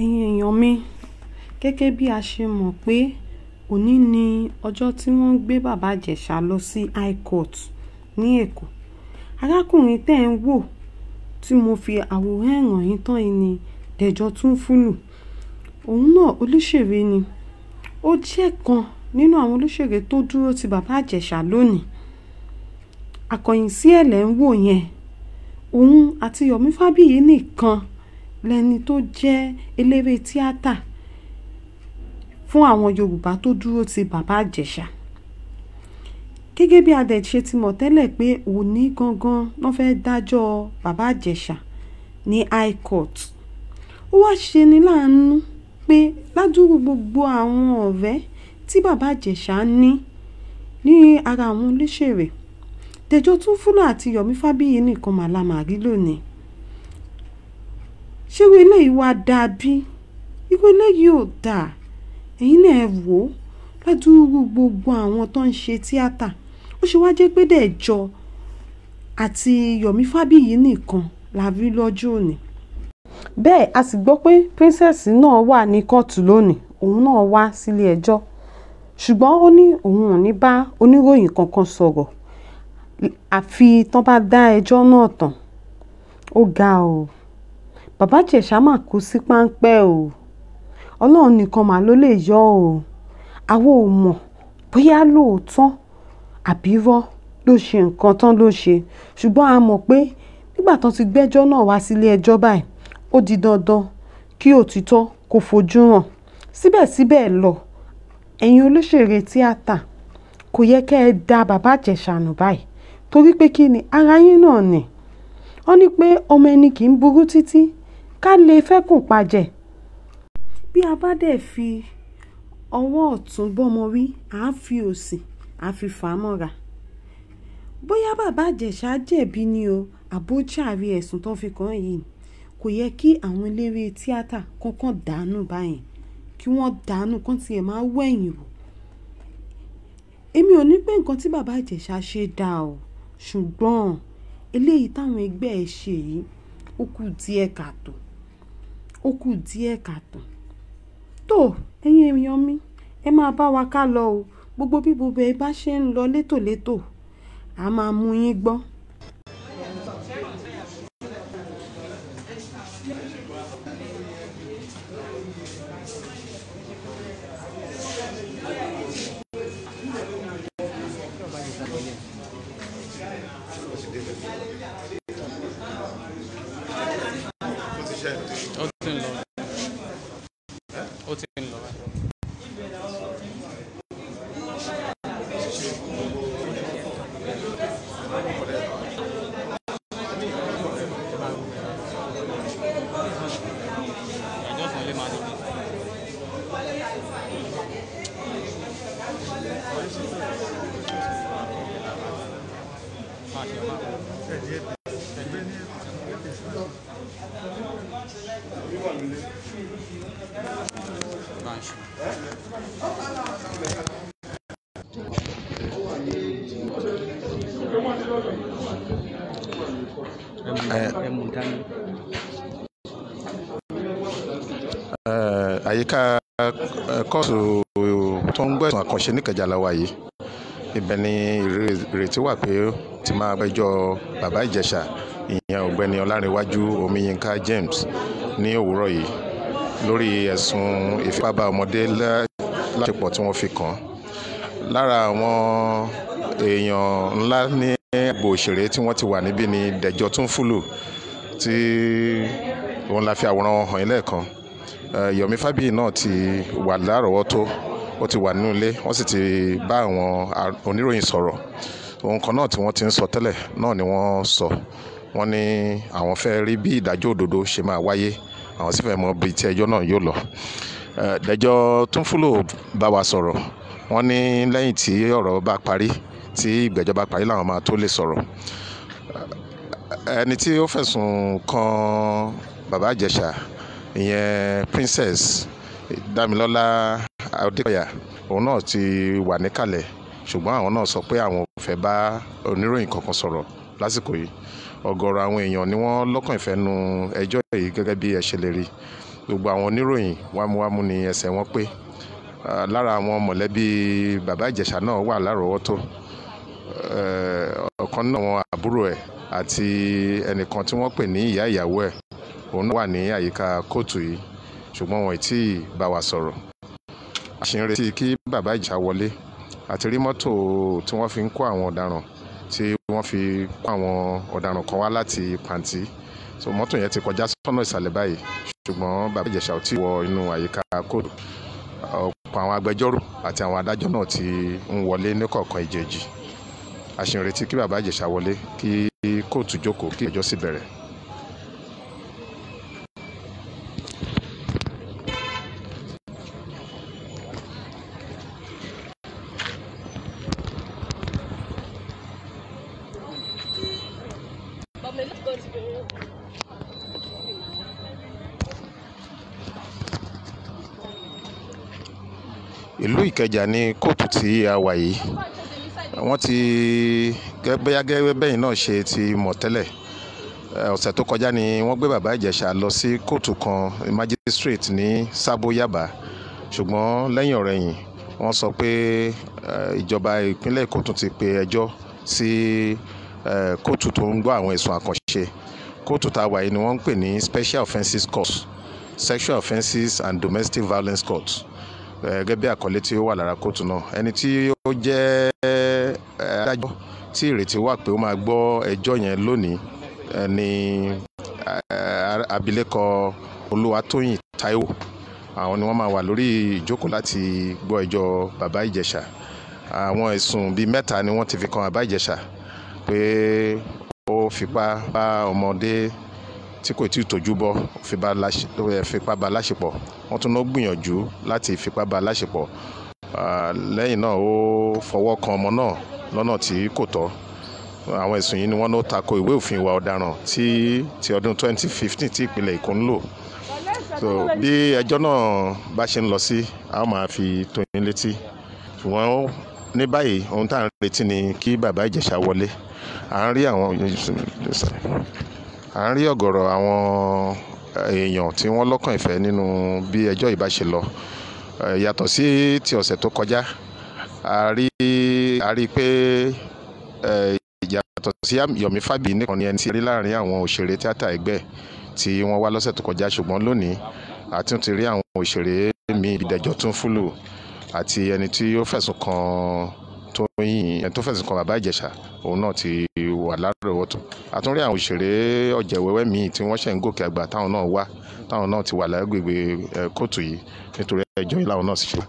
Ẹ̀yin èèyàn mi, gẹ́gẹ́ bí a ṣe mọ̀ pé òní ni ọjọ́ tí wọ́n ń gbé bàbá Ìjẹ̀ṣà lọ sí High Court ní Èkó. Arákùnrin tẹ́ ń wò tí mo fi àwòrán ẹ̀ràn yín tán yìí ni Dẹ̀jọ́ Túnfúlù. Òun náà olóṣèré ni. Ó jẹ́ kan nínú àwọn olóṣèré tó dúró ti bàbá Ìjẹ̀ṣà lónìí. Àkọ̀yìn sí ẹ̀lẹ́ ń wò yẹn. Òun àti Yomi Fabiyi nìkan lẹni tó jẹ́ eléré tíátà fún àwọn Yorùbá tó dúró ti bàbá Ìjẹ̀ṣà. Gẹ́gẹ́ bí adẹ̀ ṣe ti mọ̀ tẹ́lẹ̀ pé òní gangan ló fẹ́ dájọ́ bàbá Ìjẹ̀ṣà ní High Court. Ó wá ṣe ni láàánú pé ládùúgbò gbogbo àwọn ọ̀rẹ́ tí bàbá Ìjẹ̀ṣà ní ara àwọn olóṣèré, Dẹ̀jọ́ Túnfúlù àti Yomi Fabiyi nìkan màlámàrí lónìí. Ṣé irú eléyìí wá dáa bí? Irú eléyìí ò dáa. Ẹ̀yin náà ẹ wò ó, ládùúgbò gbogbo àwọn tó ń ṣe tíátà, ó ṣe wá jẹ́ pé Dẹ̀jọ́ àti Yomi Fabiyi nìkan la rí lọ́jọ́ òní. Bẹ́ẹ̀ a sì gbọ́ pé princess náà wà ní kóòtù lónìí, òun náà wá sílé ẹjọ́. Ṣùgbọ́n ó ní òun ò ní bá oníròyìn kankan sọ̀rọ̀ àfi tán bá dá ẹjọ́ náà tán. Ó ga o. Bàbá Ìjẹ̀ṣà mà kú sí páńpẹ́ o. Ọlọ́run nìkan mà ló lè yọ o. Àwa ò mọ̀ bóyá lóòótọ́ àbí irọ́ ló ṣe nǹkan tán ló ṣe. Ṣùgbọ́n a mọ̀ pé nígbà tán ti gbẹ́jọ́ náà wá sílé ẹjọ́ báyìí, ó di dandan kí òtítọ́ kó fojú hàn. Síbẹ̀síbẹ̀ lọ, ẹ̀yin olóṣèré tíátà kò yẹ kẹ́ ẹ dá bàbá Ìjẹ̀ṣà nù báyìí. Torí pé kí ni ara yín náà ni. Wọ́n ní pé ọmọ ẹni kì í burú títí ká lè fẹ́kùn pajẹ. Bí a bá dẹ̀ fi ọwọ́ ọ̀tún bọ́mọ wí, à ń fi òsì à fi fà á mọ́ra. Bóyá bàbá Ìjẹ̀ṣà jẹ̀bi ni o àbójàre ẹ̀sùn tó fi kàn yìí, kò yẹ kí àwọn eléré tíátà kankan dànù báyìí, kí wọ́n dànù kán tiẹ̀ máa wẹ̀yìn wò. Èmi ò ní pé nǹkan tí bàbá Ìjẹ̀ṣà ṣe dáa o, ṣùgbọ́n eléyìí táwọn ẹgbẹ́ ẹ̀ ṣe yìí ó kù díẹ̀ káàtó. Ó kù díẹ̀ káàtó. Tó ẹ̀yin èèyàn mi, ẹ máa bá wa ká lọ o. Gbogbo bí gbogbo ẹ bá ṣe ń lọ létòlétò, a máa mú yín gbọ́. Ó ti ń lọ. Àyíká kóòtù tó ń gbọ́ ẹ̀sùn àkànṣe níkẹjà la wà yìí. Ibẹ̀ ni ìrètí wà pé ti máa gbẹ́jọ́ bàbá Ìjẹ̀ṣà, ìyẹn ọ̀gbẹ́ni Ọlárẹ̀wájú Omiyinka James ní òwúrọ̀ yìí lórí ẹ̀sùn ìfipábá ọmọdé láṣepọ̀ tí wọ́n fi kàn án. Lára àwọn èèyàn ńlá ní agbo òṣèré tí wọ́n ti wà níbí ni Dẹ̀jọ́ Túnfúlù, tí òun la fi àwòrán hàn yín lẹ́ẹ̀kan. Yomi Fabiyi náà ti wà lárọ̀ọ́wọ́tó, ó ti wà nínú ilé, wọ́n sì ti bá àwọn oníròyìn sọ̀rọ̀. Ohun kan náà tí wọ́n ti ń sọ tẹ́lẹ̀ náà ni wọ́n sọ. Wọ́n ní àwọn fẹ́ rí bí ìdájọ́ òdodo ṣe máa wáyé, àwọn sì fẹ́ mọ bí tí ẹjọ́ náà yóò lọ. Dẹ̀jọ́ Túnfúlù bá wa sọ̀rọ̀. Wọ́n ní lẹ́yìn tí ọ̀rọ̀ bá parí, tí ìgbẹ́jọ́ bá parí làwọn máa tó lè sọ̀rọ̀. Ẹni tí ó fẹ̀sùn kan bàbá Ìjẹ̀ṣà, ìyẹn Princess Dámilọ́lá Adékọ̀yà, òun náà ti wà níkàlẹ̀ ṣùgbọ́n àwọn náà sọ pé àwọn ò fẹ́ bá oníròyìn kankan sọ̀rọ̀ lásìkò yìí. Ọ̀gọ̀rọ̀ àwọn èèyàn ni wọ́n lọ́kàn ìfẹ́ nu ẹjọ́ yìí gẹ́gẹ́ bí ẹ ṣe lè rí. Gbogbo àwọn oníròyìn wámúwámú ni ẹsẹ̀ wọn pé. Lára àwọn mọ̀lẹ́bí bàbá Ìjẹ̀ṣà náà wà lárọ̀ọ́wọ́tó. Ọ̀kan náà àwọn àbúrò ẹ̀ àti ẹnìkan tí wọ́n pè ní ìyá ìyàwó ẹ̀, òun náà wà ní àyíká kóòtù yìí, ṣùgbọ́n wọn ò tí ì bá wa sọ̀rọ̀. A ṣì ń retí kí bàbá Ìjẹ̀ṣà wọlé. Àti rí mọ́tò tí wọ́n fi ń kó àwọn ọ̀daràn, tí wọ́n fi kó àwọn ọ̀daràn kan wá láti pàǹtí. So mọ́tò yẹn ti kọjá sọ́nà ìsàlẹ̀ báyìí, ṣùgbọ́n bàbá Ìjẹ̀ṣà ò tí ì wọ inú àyíká kóòtù. Ọ̀pọ̀ àwọn agbẹjọ́rò àti àwọn adájọ́ náà ti ń wọlé ní kọ̀ọ̀kan ìjèjì. A ṣì ń retí kí bàbá Ìjẹ̀ṣà wọlé kí kóòtù jókòó kí ẹjọ́ sì bẹ̀rẹ̀. Ìlú Ìkẹjà ní kóòtù tí a wà yìí. Wọ́n ti gẹ́gẹ́ bẹ́yìn náà ṣe ti mọ̀ tẹ́lẹ̀. Ọ̀sẹ̀ tó kọjá ni wọ́n gbé bàbá Ìjẹ̀ṣà lọ sí kóòtù kan magistrate ní Sábó Yàbá, ṣùgbọ́n lẹ́yìn ọ̀rẹ̀yìn wọ́n sọ pé ìjọba ìpínlẹ̀ Èkó tún ti pe ẹjọ́ sí kóòtù tó ń gbọ́ àwọn ẹ̀sùn àkànṣe. Kóòtù tá a wà yìí ni wọ́n ń pè ní Special Offences Court, Sexual Offences and Domestic Violence Court. Gẹ́gẹ́ bí àkọlé tí ó wà lára kóòtù náà, ẹni tí ó jẹ́ adájọ́ tí ìrètí wà pé ó máa gbọ́ ẹjọ́ yẹn lónìí ni abilékọ Olúwatóyìn Táíwò. Àwọn ni wọ́n máa wà lórí ìjókòó láti gbọ́ ẹjọ́ bàbá Ìjẹ̀ṣà. Àwọn ẹ̀sùn bíi 3 ni wọ́n ti fi kan bàbá Ìjẹ̀ṣà, pé ó fipá bá ọmọdé tí kò tí ì tójú bọ́, fipá bá láṣepọ̀. Wọ́n tún náà gbìyànjú láti fipá bá láṣepọ̀. Lẹ́yìn náà ó fọwọ́ kan ọmọ náà lọ́nà tí kò tọ́. Àwọn ẹ̀sùn yìí ni wọ́n náà tako ìwé òfin ìwà ọ̀daràn ti ọdún 2015 tí ìpínlẹ̀ Èkó ń lò. So bí ẹjọ́ náà bá ṣe ń lọ sí, a ó máa fi tó yín létí. Ṣùgbọ́n ní báyìí ohun tá à ń retí ni kí bàbá Ìjẹ̀ṣà wọlé. À ń rí ọ̀gọ̀rọ̀ àwọn èèyàn tí wọ́n lọ́kàn ìfẹ́ nínú bí ẹjọ́ yìí bá ṣe lọ. Yàtọ̀ sí ti ọ̀sẹ̀ tó kọjá, a rí pé yàtọ̀ sí Yomi Fabiyi nìkan ni ẹni tí a rí láàrin àwọn òṣèré tíátà ẹgbẹ́ tí wọ́n wá lọ́sẹ̀ tó kọjá, ṣùgbọ́n lónìí a tún ti rí àwọn òṣèré míì bíi Dẹ̀jọ́ Túnfúlù àti ẹni tí ó fẹ̀sùn kan bàbá Ìjẹ̀ṣà, òun náà ti wà lárọ̀ọ́wọ́tó. A tún rí àwọn òṣèré ọ̀jẹ̀wẹ́wẹ́ míì tí wọ́n ṣẹ̀ ń gòkè àgbà, táwọn náà ti wà lágbègbè kóòtù yìí nítorí ẹjọ́ yìí láwọn náà sì ṣe.